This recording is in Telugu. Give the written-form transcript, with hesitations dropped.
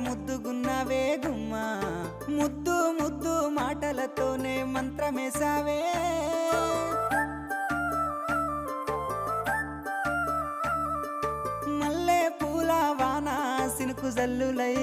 ముద్దుగున్నావే గుమ్మ ముద్దు ముద్దు మాటలతోనే మంత్రమేసావే మల్లె పూల వాన సినుకు జల్లులై